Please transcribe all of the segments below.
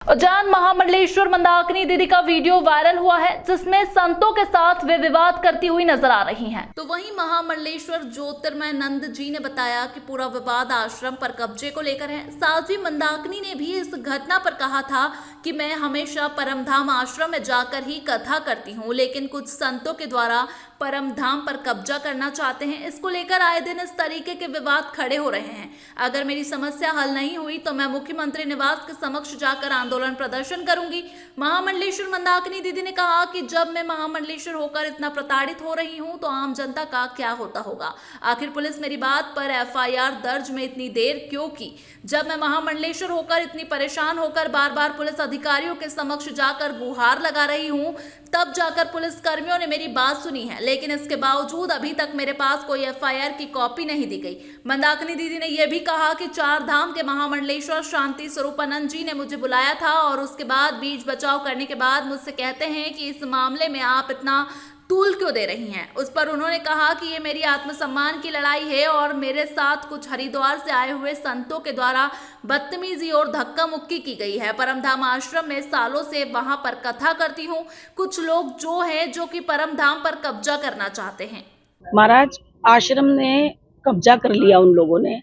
उज्जैन महामंडलेश्वर मंदाकिनी दीदी का video viral हुआ है, जिसमें संतों के साथ वे विवाद करती हुई नजर आ रही हैं। तो वहीं महामंडलेश्वर ज्योतिर्मयानंद जी ने बताया कि पूरा विवाद आश्रम पर कब्जे को लेकर है। साध्वी मंदाकिनी ने भी इस घटना पर कहा था कि मैं हमेशा परमधाम आश्रम में जाकर ही कथा करती हूँ, लेकिन कुछ संतों के द्वारा परमधाम पर कब्जा करना चाहते हैं। इसको लेकर आए दिन इस तरीके के विवाद खड़े हो रहे हैं। अगर मेरी समस्या हल नहीं हुई तो मैं मुख्यमंत्री निवास के समक्ष जाकर आंदोलन प्रदर्शन करूंगी। महामंडलेश्वर मंदाकिनी दीदी ने कहा कि जब मैं महामंडलेश्वर होकर इतना प्रताड़ित हो रही हूं तो आम जनता का क्या होता होगा। आखिर पुलिस मेरी बात पर एफआईआर दर्ज में इतनी देर क्यों की? जब मैं महामंडलेश्वर होकर इतनी परेशान होकर बार बार पुलिस अधिकारियों के समक्ष जाकर गुहार लगा रही हूं, तब जाकर पुलिस कर्मियों ने मेरी बात सुनी है, लेकिन इसके बावजूद अभी तक मेरे पास कोई एफआईआर की कॉपी नहीं दी गई। मंदाकिनी दीदी ने यह भी कहा कि चार धाम के महामंडलेश्वर शांति स्वरूपानंद जी ने मुझे बुलाया था और उसके बाद बीच बचाव करने के बाद मुझसे कहते हैं कि इस मामले में आप इतना तूल क्यों दे रही हैं। उस पर उन्होंने कहा कि ये मेरी आत्मसम्मान की लड़ाई है और मेरे साथ कुछ हरिद्वार से आए हुए संतों के द्वारा बदतमीजी और धक्का मुक्की की गई है। परमधाम आश्रम में सालों से वहां पर कथा करती हूँ। कुछ लोग जो हैं जो कि परमधाम पर कब्जा करना चाहते हैं। महाराज, आश्रम ने कब्जा कर लिया। उन लोगों ने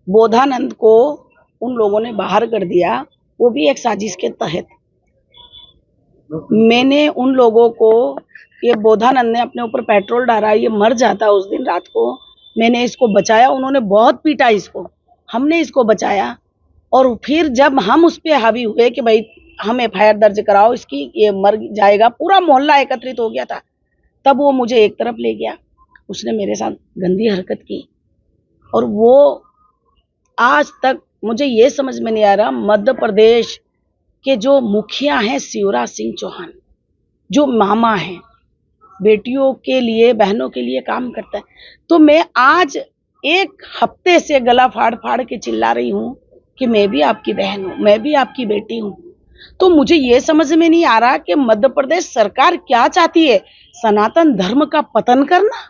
बोधानंद को उन लोगों ने बाहर कर दिया, वो भी एक साजिश के तहत। मैंने उन लोगों को, ये बोधानंद ने अपने ऊपर पेट्रोल डाला, ये मर जाता उस दिन रात को। मैंने इसको बचाया, उन्होंने बहुत पीटा इसको, हमने इसको बचाया। और फिर जब हम उस पे हावी हुए कि भाई हम एफआईआर दर्ज कराओ इसकी, ये मर जाएगा, पूरा मोहल्ला एकत्रित हो गया था, तब वो मुझे एक तरफ ले गया। उसने मेरे साथ गंदी हरकत की। और वो आज तक मुझे ये समझ में नहीं आ रहा, मध्य प्रदेश के जो मुखिया हैं शिवराज सिंह चौहान, जो मामा हैं, बेटियों के लिए, बहनों के लिए काम करता है, तो मैं आज एक हफ्ते से गला फाड़ फाड़ के चिल्ला रही हूँ कि मैं भी आपकी बहन हूँ, मैं भी आपकी बेटी हूँ। तो मुझे ये समझ में नहीं आ रहा कि मध्य प्रदेश सरकार क्या चाहती है, सनातन धर्म का पतन करना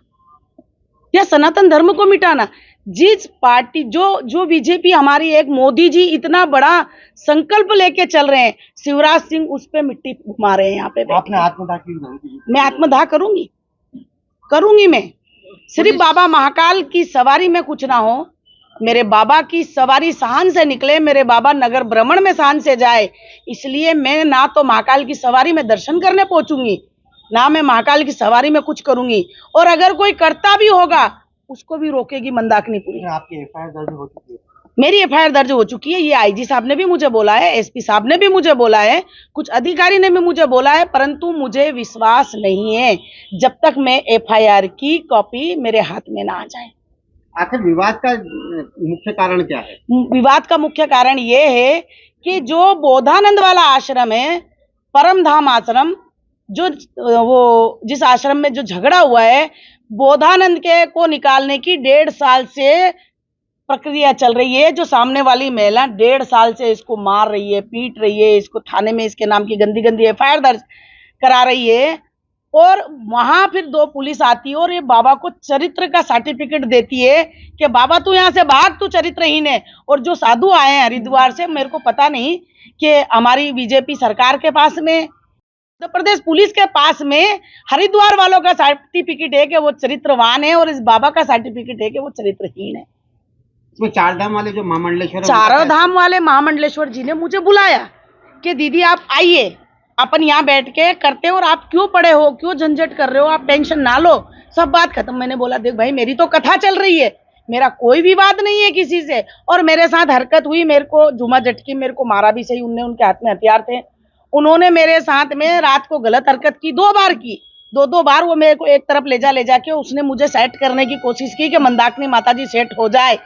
या सनातन धर्म को मिटाना। जिस पार्टी जो बीजेपी हमारी, एक मोदी जी इतना बड़ा संकल्प लेके चल रहे हैं, शिवराज सिंह उस पे मिट्टी घुमा रहे हैं। यहाँ पे आपने आत्मदाह की? मैं आत्मदाह करूंगी मैं। सिर्फ बाबा महाकाल की सवारी में कुछ ना हो, मेरे बाबा की सवारी साहन से निकले, मेरे बाबा नगर भ्रमण में साहन से जाए, इसलिए मैं ना तो महाकाल की सवारी में दर्शन करने पहुंचूंगी, ना मैं महाकाल की सवारी में कुछ करूंगी। और अगर कोई करता भी होगा उसको भी रोकेगी मंदाकिनी पुलिस। आपकी एफआईआर दर्ज हो चुकी है? मेरी एफआईआर दर्ज हो चुकी है। ये आईजी साहब ने भी मुझे बोला है, एसपी साहब ने भी मुझे बोला है, कुछ अधिकारी ने भी मुझे बोला है, परंतु मुझे विश्वास नहीं है जब तक मैं एफआईआर की कॉपी मेरे हाथ में ना आ जाए। आखिर विवाद का मुख्य कारण क्या है? विवाद का मुख्य कारण ये है कि जो बोधानंद वाला आश्रम है, परमधाम आश्रम, जो वो जिस आश्रम में जो झगड़ा हुआ है, बोधानंद के को निकालने की 1.5 साल से प्रक्रिया चल रही है। जो सामने वाली महिला 1.5 साल से इसको मार रही है, पीट रही है, इसको थाने में इसके नाम की गंदी गंदी एफआईआर दर्ज करा रही है। और वहां फिर 2 पुलिस आती है और ये बाबा को चरित्र का सर्टिफिकेट देती है कि बाबा तू यहाँ से भाग, तू चरित्रहीन है। और जो साधु आए हैं हरिद्वार से, मेरे को पता नहीं कि हमारी बीजेपी सरकार के पास में, मध्य प्रदेश पुलिस के पास में हरिद्वार वालों का सर्टिफिकेट है कि वो चरित्रवान है और इस बाबा का सर्टिफिकेट है कि वो चरित्रहीन है। इसमें चार धाम वाले जो महामंडलेश्वर, चारों धाम वाले महामंडलेश्वर जी ने मुझे बुलाया कि दीदी आप आइए, अपन यहाँ बैठ के करते हैं, और आप क्यों पड़े हो, क्यों झंझट कर रहे हो, आप टेंशन ना लो, सब बात खत्म। मैंने बोला देख भाई, मेरी तो कथा चल रही है, मेरा कोई विवाद नहीं है किसी से। और मेरे साथ हरकत हुई, मेरे को जुमा झटकी, मेरे को मारा भी सही, उनके हाथ में हथियार थे, उन्होंने मेरे साथ में रात को गलत हरकत की, 2 बार की, 2 बार वो मेरे को एक तरफ ले जाके उसने मुझे सेट करने की कोशिश की कि मंदाकिनी माताजी सेट हो जाए।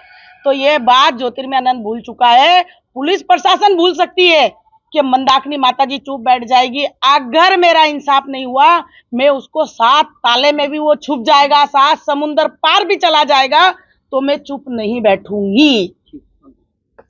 तो ये बात ज्योतिर्मयानंद भूल चुका है, पुलिस प्रशासन भूल सकती है कि मंदाकिनी माताजी चुप बैठ जाएगी। अगर मेरा इंसाफ नहीं हुआ, मैं उसको 7 ताले में भी वो छुप जाएगा, 7 समुंदर पार भी चला जाएगा, तो मैं चुप नहीं बैठूंगी।